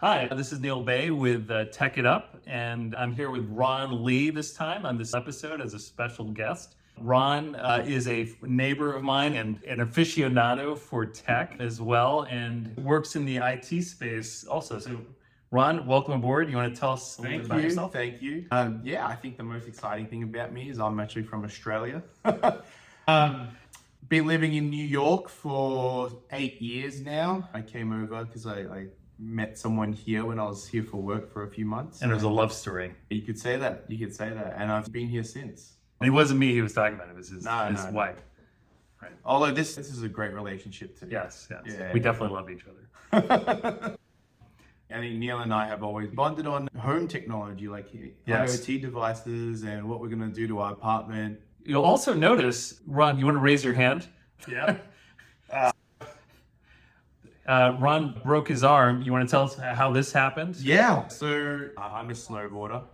Hi, this is Neil Bhay with techitup, and I'm here with Ron Lee this time on this episode as a special guest. Ron is a neighbor of mine and an aficionado for tech as well, and works in the IT space also. So, Ron, welcome aboard. You want to tell us a little bit about yourself? Thank you. Yeah, I think the most exciting thing about me is I'm actually from Australia. Been living in New York for 8 years now. I came over because I met someone here when I was here for work for a few months. And it was a love story. You could say that. You could say that. And I've been here since. And it wasn't me he was talking about. It was his wife. Right. Although this is a great relationship too. Yes. Yeah. We definitely love each other. I think Neil and I have always bonded on home technology, like IoT devices and what we're going to do to our apartment. You'll also notice, Ron, you want to raise your hand? Yeah. Ron broke his arm. You want to tell us how this happened? Yeah. So I'm a snowboarder.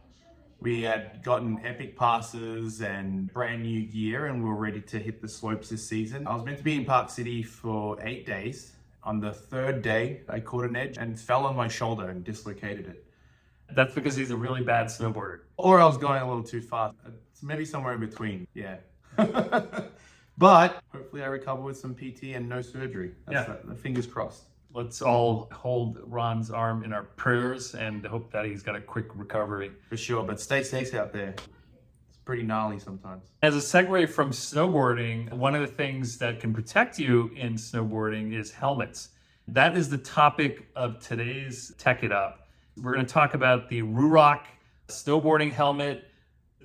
We had gotten epic passes and brand new gear, and we were ready to hit the slopes this season. I was meant to be in Park City for 8 days. On the third day, I caught an edge and fell on my shoulder and dislocated it. That's because he's a really bad snowboarder. Or I was going a little too fast. It's maybe somewhere in between. Yeah. But hopefully I recover with some PT and no surgery. The fingers crossed. Let's all hold Ron's arm in our prayers and hope that he's got a quick recovery. For sure, but stay safe out there. It's pretty gnarly sometimes. As a segue from snowboarding, one of the things that can protect you in snowboarding is helmets. That is the topic of today's Tech It Up. We're going to talk about the Ruroc snowboarding helmet,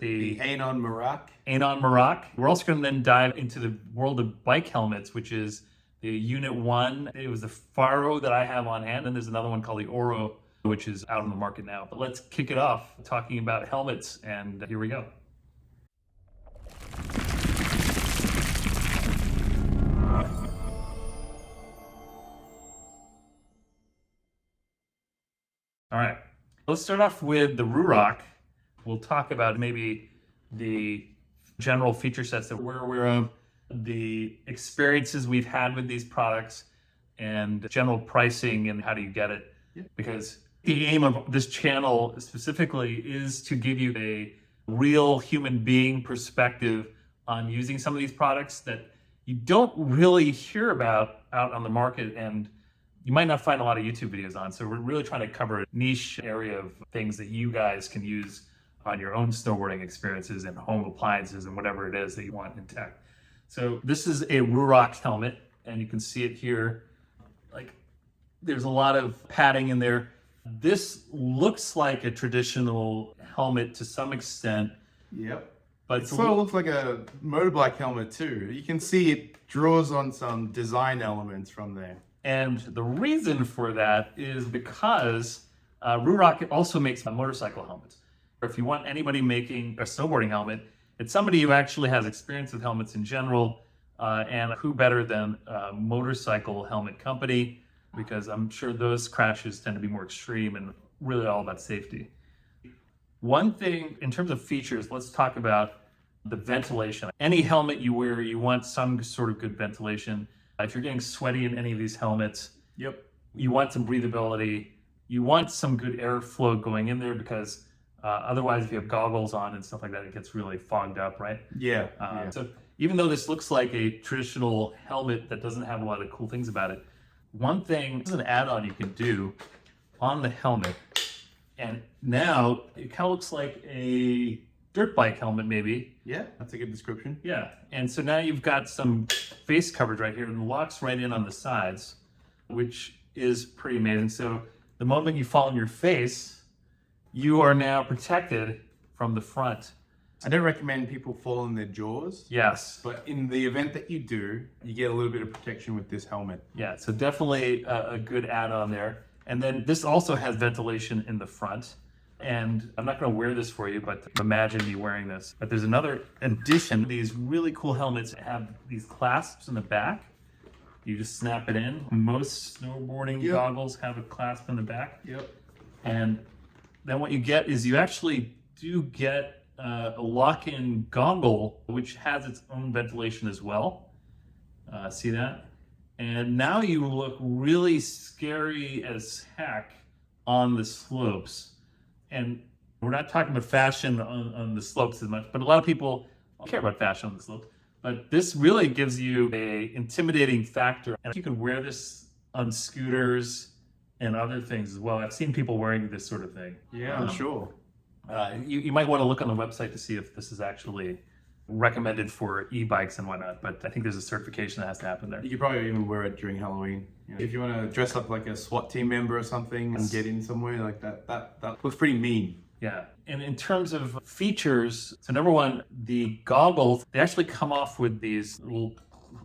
the Anon Merak. Anon Merak. We're also going to then dive into the world of bike helmets, which is the Unit1. It was the Faro that I have on hand, and there's another one called the Oro, which is out on the market now. But let's kick it off talking about helmets, and here we go. All right, let's start off with the Ruroc. We'll talk about maybe the general feature sets that we're aware of, the experiences we've had with these products, and general pricing and how do you get it. Because the aim of this channel specifically is to give you a real human being perspective on using some of these products that you don't really hear about out on the market, and you might not find a lot of YouTube videos on. So we're really trying to cover a niche area of things that you guys can use on your own snowboarding experiences and home appliances and whatever it is that you want in tech. So this is a Ruroc helmet, and you can see it here. Like, there's a lot of padding in there. This looks like a traditional helmet to some extent. Yep. But it sort of looks like a motorbike helmet too. You can see it draws on some design elements from there. And the reason for that is because Ruroc also makes motorcycle helmets. Or if you want anybody making a snowboarding helmet, it's somebody who actually has experience with helmets in general, and who better than a motorcycle helmet company, because I'm sure those crashes tend to be more extreme and really all about safety. One thing in terms of features, let's talk about the ventilation. Any helmet you wear, you want some sort of good ventilation. If you're getting sweaty in any of these helmets, you want some breathability. You want some good airflow going in there, because otherwise, if you have goggles on and stuff like that, it gets really fogged up, right? Yeah. So even though this looks like a traditional helmet that doesn't have a lot of cool things about it, one thing, this is an add-on you can do on the helmet. And now it kind of looks like a dirt bike helmet, maybe. Yeah, that's a good description. Yeah. And so now you've got some face coverage right here, and it locks right in on the sides, which is pretty amazing. So the moment you fall on your face, you are now protected from the front. I don't recommend people fall on their jaws. Yes. But in the event that you do, you get a little bit of protection with this helmet. Yeah, so definitely a good add-on there. And then this also has ventilation in the front. And I'm not going to wear this for you, but imagine me wearing this. But there's another addition. These really cool helmets have these clasps in the back. You just snap it in. Most snowboarding goggles have a clasp in the back. And then what you get is you actually do get a lock-in goggle, which has its own ventilation as well. See that? And now you look really scary as heck on the slopes. And we're not talking about fashion on the slopes as much, but a lot of people care about fashion on the slopes. But this really gives you a intimidating factor. And you can wear this on scooters and other things as well. I've seen people wearing this sort of thing. Yeah, I'm sure. You might want to look on the website to see if this is actually recommended for e-bikes and whatnot, but I think there's a certification that has to happen there. You could probably even wear it during Halloween. You know, if you want to dress up like a SWAT team member or something and get in somewhere like that looks pretty mean. Yeah. And in terms of features, so number one, the goggles, they actually come off with these little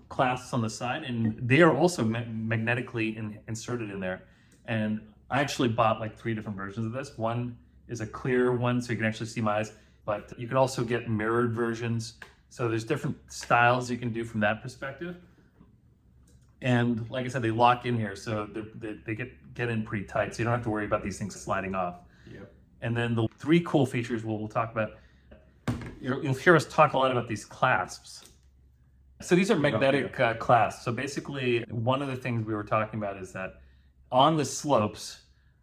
clasps on the side, and they are also magnetically inserted in there. And I actually bought like 3 different versions of this. One is a clear one, so you can actually see my eyes, but you can also get mirrored versions. So there's different styles you can do from that perspective. And like I said, they lock in here, so they get in pretty tight, so you don't have to worry about these things sliding off. Yep. And then the 3 cool features we'll talk about. You'll hear us talk a lot about these clasps. So these are magnetic clasps. So basically, one of the things we were talking about is that on the slopes,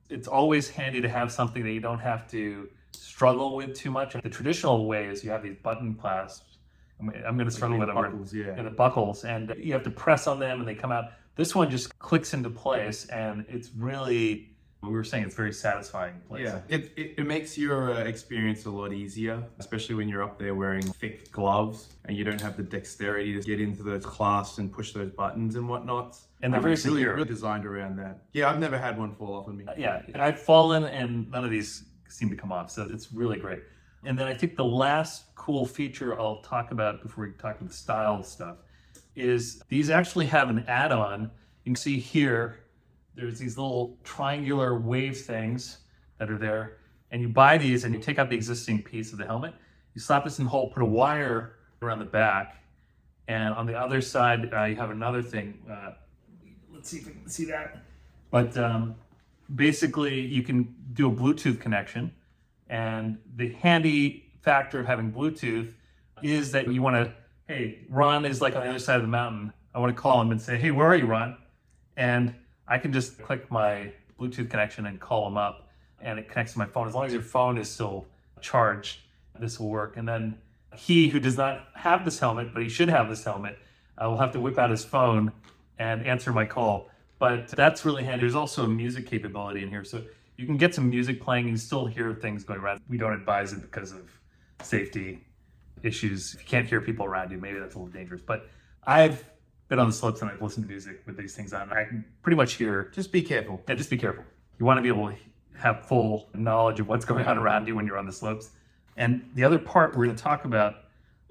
it's always handy to have something that you don't have to struggle with too much. The traditional way is you have these button clasps. I'm going to struggle with the buckles, and you have to press on them and they come out. This one just clicks into place, and it's really, we were saying, it's very satisfying place. Yeah, it makes your experience a lot easier, especially when you're up there wearing thick gloves and you don't have the dexterity to get into those clasps and push those buttons and whatnot. And they're very secure. Really designed around that. Yeah, I've never had one fall off on me. Yeah, I've fallen and none of these seem to come off, so it's really great. And then I think the last cool feature I'll talk about before we talk about the style stuff is these actually have an add-on. You can see here, there's these little triangular wave things that are there, and you buy these and you take out the existing piece of the helmet, you slap this in the hole, put a wire around the back, and on the other side you have another thing. Let's see if we can see that. But basically you can do a Bluetooth connection, and the handy factor of having Bluetooth is that you want to, hey, Ron is like on the other side of the mountain. I want to call him and say, hey, where are you, Ron? And I can just click my Bluetooth connection and call him up, and it connects to my phone. As long as your phone is still charged, this will work. And then he who does not have this helmet, but he should have this helmet, will have to whip out his phone and answer my call. But that's really handy. There's also a music capability in here, so you can get some music playing and still hear things going around. We don't advise it because of safety issues. If you can't hear people around you, maybe that's a little dangerous. But I've been on the slopes and I've listened to music with these things on. I can pretty much hear. Just be careful. Yeah, just be careful. You want to be able to have full knowledge of what's going on around you when you're on the slopes. And the other part we're going to talk about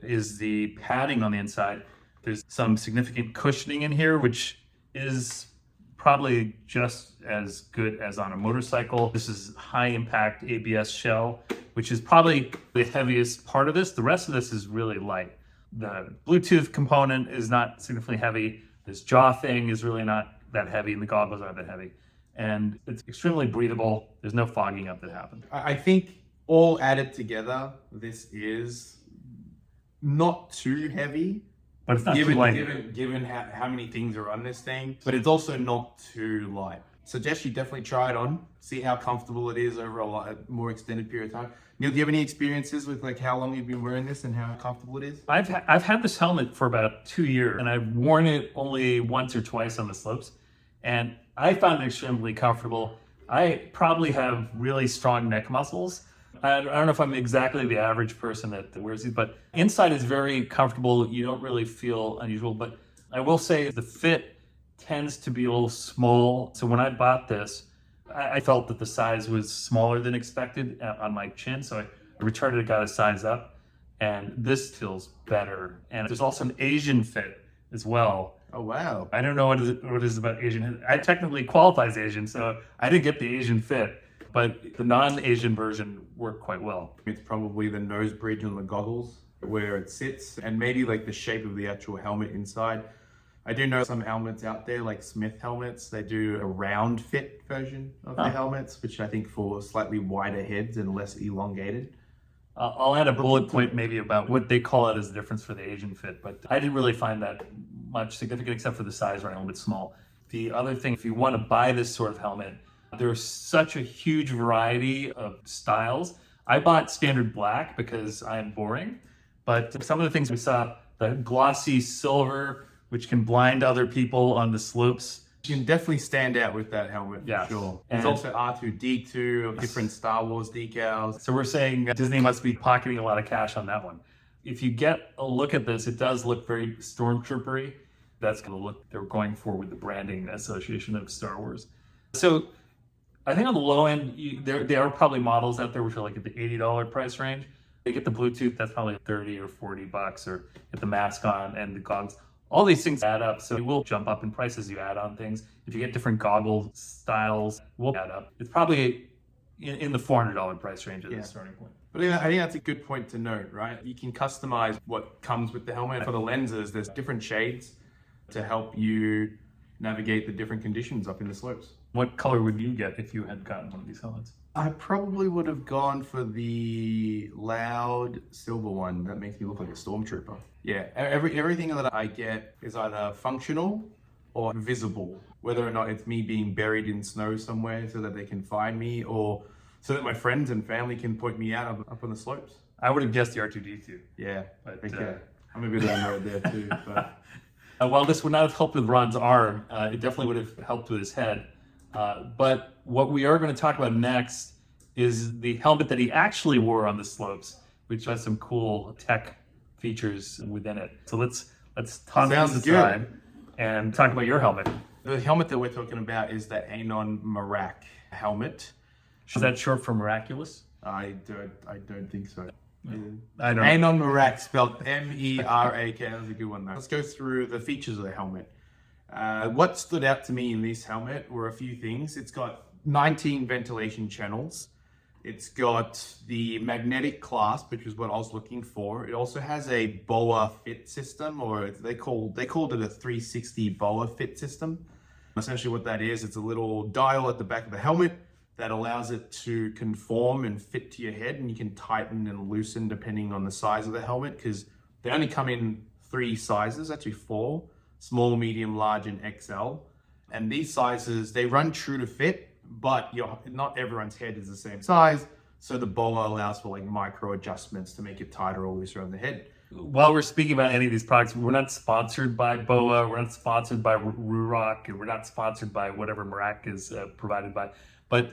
is the padding on the inside. There's some significant cushioning in here, which is probably just as good as on a motorcycle. This is high impact ABS shell, which is probably the heaviest part of this. The rest of this is really light. The Bluetooth component is not significantly heavy. This jaw thing is really not that heavy, and the goggles aren't that heavy. And it's extremely breathable. There's no fogging up that happens. I think all added together, this is not too heavy. But it's not too light. Given how many things are on this thing, but it's also not too light. Suggest you definitely try it on, see how comfortable it is over a more extended period of time. Neil, do you have any experiences with like how long you've been wearing this and how comfortable it is? I've had this helmet for about 2 years, and I've worn it only once or twice on the slopes, and I found it extremely comfortable. I probably have really strong neck muscles. I don't know if I'm exactly the average person that wears these, but inside is very comfortable. You don't really feel unusual, but I will say the fit tends to be a little small. So when I bought this, I felt that the size was smaller than expected on my chin. So I returned it, got a size up, and this feels better. And there's also an Asian fit as well. Oh, wow. I don't know what it is about Asian. I technically qualify as Asian, so I didn't get the Asian fit. But the non-Asian version worked quite well. It's probably the nose bridge on the goggles where it sits, and maybe like the shape of the actual helmet inside. I do know some helmets out there, like Smith helmets, they do a round fit version of the helmets, which I think for slightly wider heads and less elongated. I'll add a bullet point maybe about what they call it as the difference for the Asian fit, but I didn't really find that much significant except for the size running a little bit small. The other thing, if you want to buy this sort of helmet, There's such a huge variety of styles. I bought standard black because I am boring, but some of the things we saw, the glossy silver, which can blind other people on the slopes. You can definitely stand out with that helmet, Yeah. for sure. And There's also R2-D2 of different Star Wars decals. So we're saying Disney must be pocketing a lot of cash on that one. If you get a look at this, it does look very stormtroopery. That's the look they're going for with the branding association of Star Wars. So I think on the low end, there are probably models out there which are like at the $80 price range. You get the Bluetooth, that's probably 30 or 40 bucks, or get the mask on and the goggles. All these things add up, so it will jump up in price as you add on things. If you get different goggle styles, it will add up. It's probably in the $400 price range at the starting point. But I think that's a good point to note, right? You can customize what comes with the helmet. For the lenses, there's different shades to help you navigate the different conditions up in the slopes. What color would you get if you had gotten one of these helmets? I probably would have gone for the loud silver one that makes me look like a stormtrooper. Yeah, everything that I get is either functional or visible, whether or not it's me being buried in snow somewhere so that they can find me, or so that my friends and family can point me out up on the slopes. I would have guessed the R2-D2. Yeah, But, okay. I'm a bit of a nerd there too. But while this would not have helped with Ron's arm, it definitely would have helped with his head. But what we are going to talk about next is the helmet that he actually wore on the slopes, which has some cool tech features within it. So let's toss Sounds this good. aside and talk about your helmet. the helmet that we're talking about is the Anon Merak helmet. Is that short for miraculous? I don't think so. I don't. Anon Merak, spelled M-E-R-A-K. That was a good one though. Let's go through the features of the helmet. What stood out to me in this helmet were a few things. It's got 19 ventilation channels. It's got the magnetic clasp, which is what I was looking for. It also has a BOA fit system, or they called it a 360 BOA fit system. Essentially what that is, it's a little dial at the back of the helmet that allows it to conform and fit to your head, and you can tighten and loosen depending on the size of the helmet, because they only come in 3 sizes, actually 4, small, medium, large, and XL. And these sizes, they run true to fit, but not everyone's head is the same size. So the BOA allows for like micro adjustments to make it tighter or looser on the head. While we're speaking about any of these products, we're not sponsored by BOA, we're not sponsored by Ruroc, and we're not sponsored by whatever Merak is provided by. But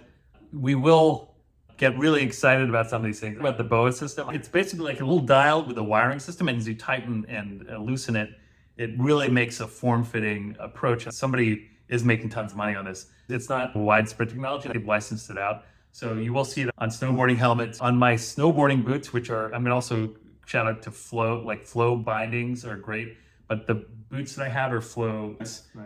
we will get really excited about some of these things. About the BOA system, it's basically like a little dial with a wiring system, and as you tighten and loosen it, it really makes a form-fitting approach. Somebody is making tons of money on this. It's not widespread technology. They've licensed it out. So you will see it on snowboarding helmets, on my snowboarding boots, which are, I'm going to also shout out to Flow, like Flow bindings are great, but the boots that I have are Flow,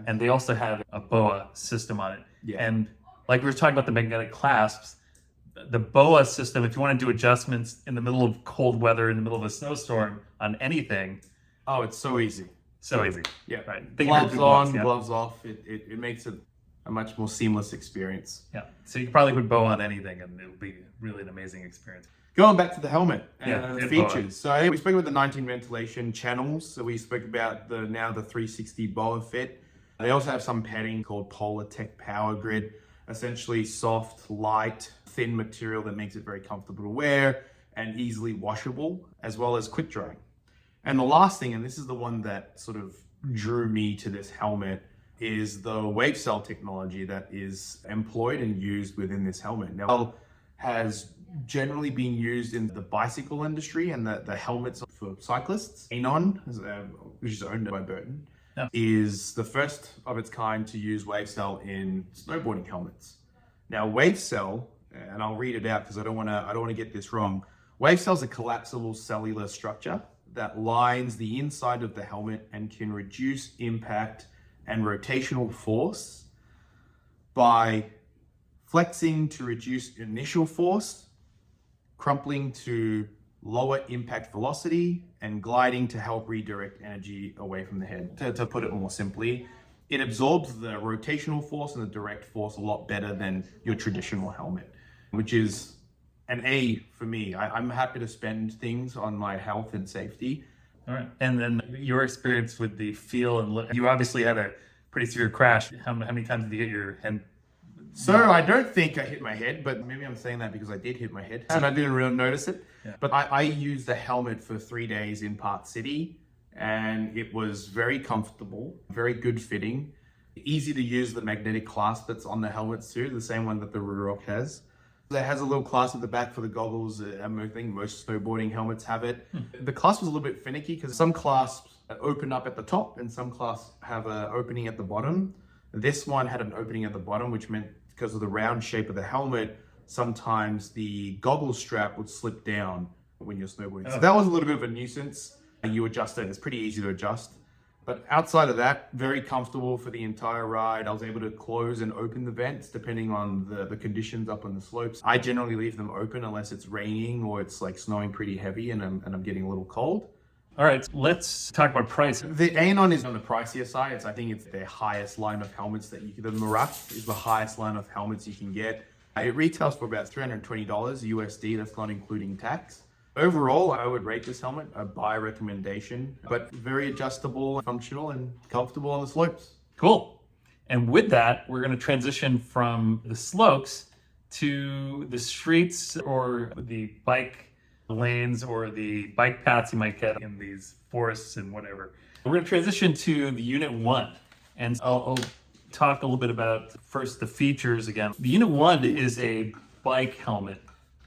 and they also have a BOA system on it. Yeah. And like we were talking about the magnetic clasps, the BOA system, if you want to do adjustments in the middle of cold weather, in the middle of a snowstorm on anything. Oh, it's so easy. So easy. Yeah. Right. Gloves on, gloves off. It makes it a much more seamless experience. Yeah. So you can probably put BOA on anything and it'll be really an amazing experience. Going back to the helmet and the BOA. features. So we spoke about the 19 ventilation channels. So we spoke about the 360 BOA fit. They also have some padding called Polar Tech Power Grid. Essentially soft, light, thin material that makes it very comfortable to wear and easily washable, as well as quick drying. And the last thing, and this is the one that sort of drew me to this helmet, is the wave cell technology that is employed and used within this helmet. Now, has generally been used in the bicycle industry and the helmets for cyclists. Anon, which is owned by Burton, is the first of its kind to use wave cell in snowboarding helmets. Now, wave cell, and I'll read it out because I don't want to get this wrong. Wave cell is a collapsible cellular structure that lines the inside of the helmet and can reduce impact and rotational force by flexing to reduce initial force, crumpling to lower impact velocity, and gliding to help redirect energy away from the head. To put it more simply, it absorbs the rotational force and the direct force a lot better than your traditional helmet, which is an A for me. I'm happy to spend things on my health and safety. All right. And then your experience with the feel and look, you obviously had a pretty severe crash. How many times did you get your head So I don't think I hit my head, but maybe I'm saying that because I did hit my head and I didn't really notice it. Yeah. But I used the helmet for 3 days in Park City, and it was very comfortable, very good fitting, easy to use the magnetic clasp that's on the helmets too, the same one that the Rurok has. It has a little clasp at the back for the goggles. I think most snowboarding helmets have it. The clasp was a little bit finicky because some clasps open up at the top and some clasps have an opening at the bottom. This one had an opening at the bottom, which meant because of the round shape of the helmet, sometimes the goggle strap would slip down when you're snowboarding. So that was a little bit of a nuisance. You adjust it, it's pretty easy to adjust. But outside of that, very comfortable for the entire ride. I was able to close and open the vents depending on the conditions up on the slopes. I generally leave them open unless it's raining or it's like snowing pretty heavy and I'm getting a little cold. All right, let's talk about price. The Anon is on the pricier side. I think it's their highest line of helmets that the Merak is the highest line of helmets you can get. It retails for about $320 USD. That's not including tax. Overall, I would rate this helmet a buy recommendation, but very adjustable, functional, and comfortable on the slopes. Cool. And with that, we're going to transition from the slopes to the streets or the bike lanes or the bike paths you might get in these forests and whatever. We're going to transition to the Unit 1. And I'll talk a little bit about first the features again. The Unit 1 is a bike helmet.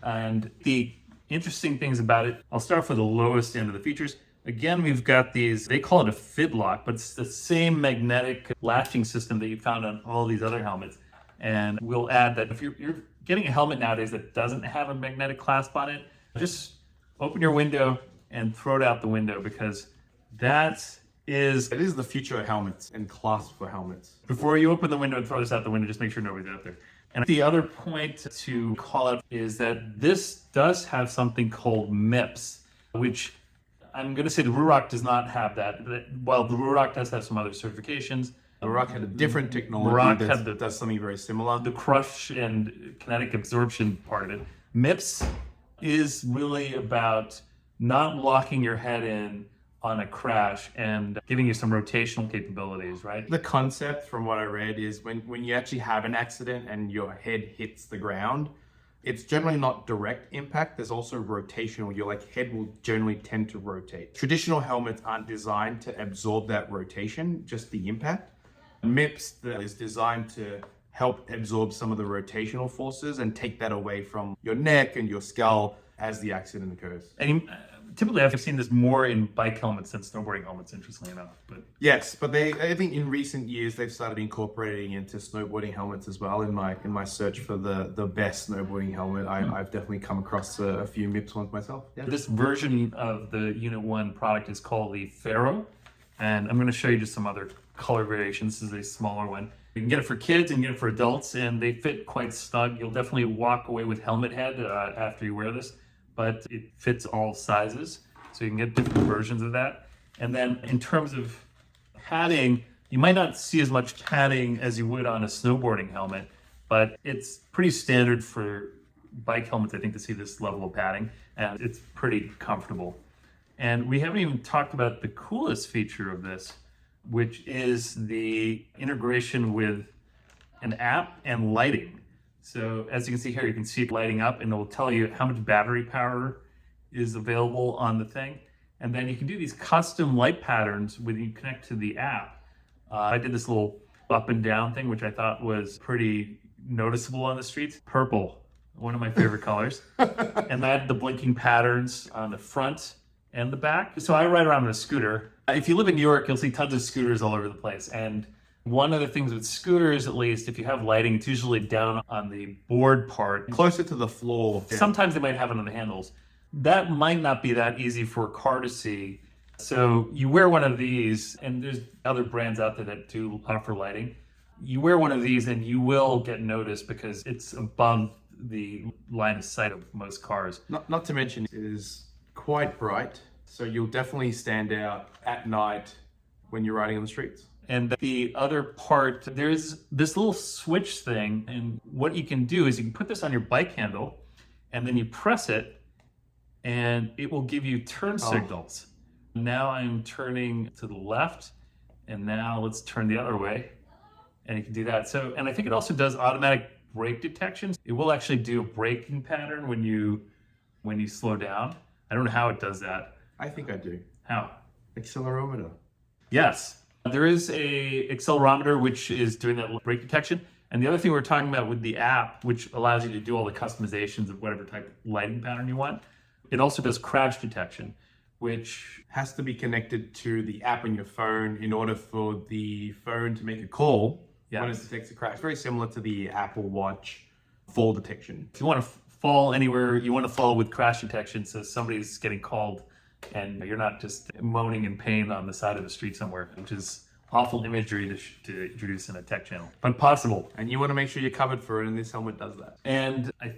And the interesting things about it, I'll start with the lowest end of the features. Again, we've got these, they call it a fit lock, but it's the same magnetic latching system that you found on all these other helmets. And we'll add that if you're getting a helmet nowadays that doesn't have a magnetic clasp on it, just open your window and throw it out the window because it is the future of helmets and clasps for helmets. Before you open the window and throw this out the window, just make sure nobody's out there. And the other point to call out is that this does have something called MIPS, which I'm going to say the Ruroc does not have that. While the Ruroc does have some other certifications. The Ruroc had a different technology that does something very similar. The crush and kinetic absorption part of it. MIPS is really about not locking your head in on a crash and giving you some rotational capabilities, right? The concept from what I read is when you actually have an accident and your head hits the ground, it's generally not direct impact. There's also rotational. Your head will generally tend to rotate. Traditional helmets aren't designed to absorb that rotation, just the impact. MIPS is designed to help absorb some of the rotational forces and take that away from your neck and your skull as the accident occurs. And typically I've seen this more in bike helmets than snowboarding helmets, interestingly enough. But yes, but I think in recent years they've started incorporating into snowboarding helmets as well. In my search for the best snowboarding helmet, I've definitely come across a few MIPS ones myself. Yeah. This version of the Unit 1 product is called the Faro, and I'm going to show you just some other color variations. This is a smaller one. You can get it for kids and get it for adults, and they fit quite snug. You'll definitely walk away with helmet head after you wear this, but it fits all sizes, so you can get different versions of that. And then in terms of padding, you might not see as much padding as you would on a snowboarding helmet, but it's pretty standard for bike helmets, I think, to see this level of padding, and it's pretty comfortable. And we haven't even talked about the coolest feature of this, which is the integration with an app and lighting. So as you can see here, you can see it lighting up and it will tell you how much battery power is available on the thing. And then you can do these custom light patterns when you connect to the app. I did this little up and down thing, which I thought was pretty noticeable on the streets. Purple, one of my favorite colors. And I had the blinking patterns on the front and the back. So I ride around on a scooter. If you live in New York, you'll see tons of scooters all over the place. And one of the things with scooters, at least, if you have lighting, it's usually down on the board part. Closer to the floor. Sometimes they might have it on the handles. That might not be that easy for a car to see. So you wear one of these, and there's other brands out there that do offer lighting. You wear one of these and you will get noticed because it's above the line of sight of most cars. Not to mention it is quite bright, so you'll definitely stand out at night when you're riding on the streets. And the other part, there's this little switch thing, and what you can do is you can put this on your bike handle, and then you press it, and it will give you turn signals. Now I'm turning to the left, and now let's turn the other way, and you can do that. So, and I think it also does automatic brake detection. It will actually do a braking pattern when you slow down. I don't know how it does that. I think I do. How? Accelerometer. Yes. There is a accelerometer which is doing that brake detection. And the other thing we're talking about with the app, which allows you to do all the customizations of whatever type of lighting pattern you want, it also does crash detection, which has to be connected to the app on your phone in order for the phone to make a call when it detects a crash. Very similar to the Apple Watch fall detection. if you want to fall anywhere, you want to fall with crash detection, so somebody's getting called and you're not just moaning in pain on the side of the street somewhere, which is awful imagery to introduce in a tech channel, but possible. And you want to make sure you're covered for it, and this helmet does that. And I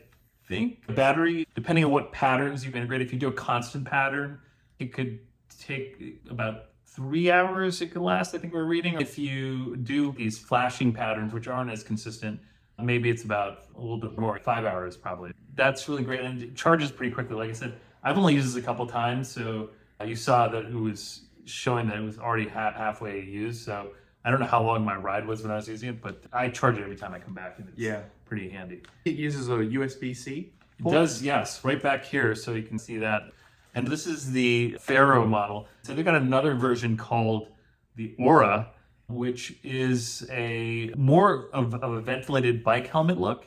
think the battery, depending on what patterns you've integrated, if you do a constant pattern, it could take about 3 hours it could last, I think we're reading. If you do these flashing patterns, which aren't as consistent, maybe it's about a little bit more, 5 hours probably. That's really great, and it charges pretty quickly. Like I said, I've only used this a couple times, so you saw that it was showing that it was already halfway used, so I don't know how long my ride was when I was using it, but I charge it every time I come back, and it's pretty handy. It uses a USB-C port? It does, yes, right back here, so you can see that. And this is the Faro model. So they've got another version called the Aura, which is a more of a ventilated bike helmet look.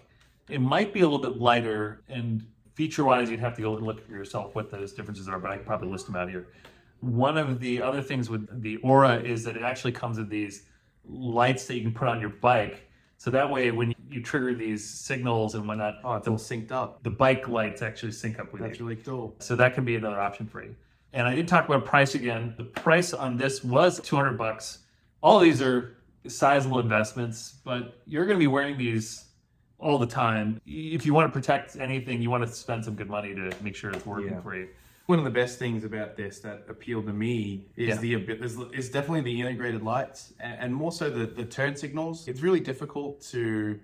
It might be a little bit lighter, and feature-wise, you'd have to go and look for yourself what those differences are, but I can probably list them out here. One of the other things with the Aura is that it actually comes with these lights that you can put on your bike. So that way, when you trigger these signals and whatnot, it's all synced up. The bike lights actually sync up with That's really cool. So that can be another option for you. And I did talk about price again. The price on this was $200. All of these are sizable investments, but you're going to be wearing these all the time. If you want to protect anything, you want to spend some good money to make sure it's working for you. One of the best things about this that appealed to me is is definitely the integrated lights, and more so the turn signals. It's really difficult to,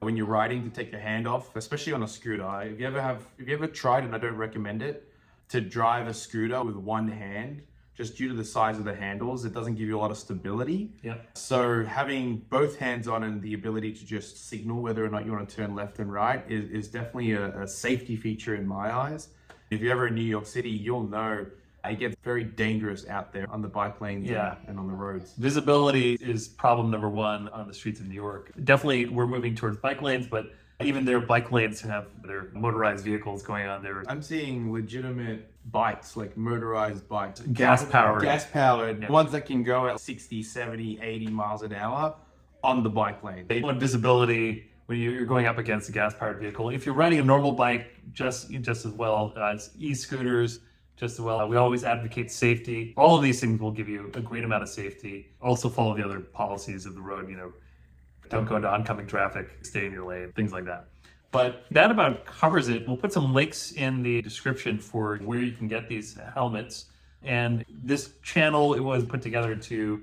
when you're riding, to take your hand off, especially on a scooter. If you ever tried, and I don't recommend it, to drive a scooter with one hand, just due to the size of the handles, it doesn't give you a lot of stability. So having both hands on and the ability to just signal whether or not you want to turn left and right is definitely a safety feature in my eyes. If you're ever in New York City, you'll know it gets very dangerous out there on the bike lanes and on the roads. Visibility is problem number one on the streets of New York. Definitely, we're moving towards bike lanes, but even their bike lanes have their motorized vehicles going on there. I'm seeing legitimate bikes, like motorized bikes. Gas-powered. Ones that can go at 60, 70, 80 miles an hour on the bike lane. They want visibility when you're going up against a gas-powered vehicle. If you're riding a normal bike, just as well as e-scooters, just as well. We always advocate safety. All of these things will give you a great amount of safety. Also follow the other policies of the road, don't go into oncoming traffic, stay in your lane, things like that. But that about covers it. We'll put some links in the description for where you can get these helmets. And this channel, it was put together to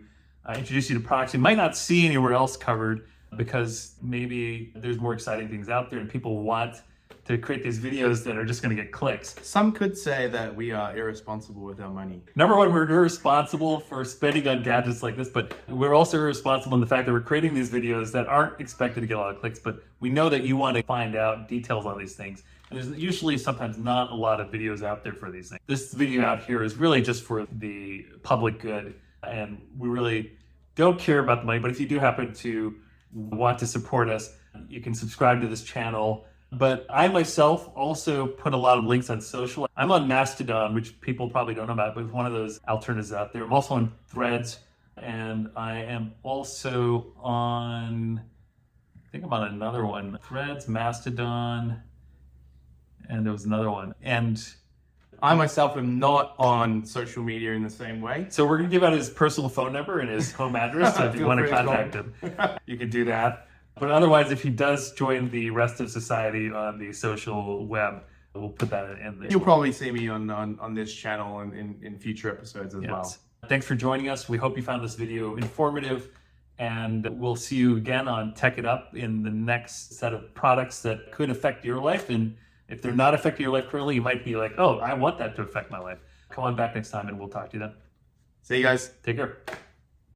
introduce you to products you might not see anywhere else covered, because maybe there's more exciting things out there and people want to create these videos that are just going to get clicks. Some could say that we are irresponsible with our money. Number one, we're irresponsible for spending on gadgets like this, but we're also irresponsible in the fact that we're creating these videos that aren't expected to get a lot of clicks, but we know that you want to find out details on these things. And there's usually sometimes not a lot of videos out there for these things. This video out here is really just for the public good, and we really don't care about the money, but if you do happen to want to support us, you can subscribe to this channel. But I myself also put a lot of links on social. I'm on Mastodon, which people probably don't know about, but it's one of those alternatives out there. I'm also on Threads, and I am also on, I think I'm on another one, Threads, Mastodon, and there was another one. And I myself am not on social media in the same way. So we're going to give out his personal phone number and his home address. So if you want to contact him, you can do that. But otherwise, if he does join the rest of society on the social web, we'll put that in there. You'll probably see me on this channel in future episodes as well. Thanks for joining us. We hope you found this video informative, and we'll see you again on Tech It Up in the next set of products that could affect your life. And if they're not affecting your life currently, you might be like, oh, I want that to affect my life. Come on back next time and we'll talk to you then. See you guys. Take care.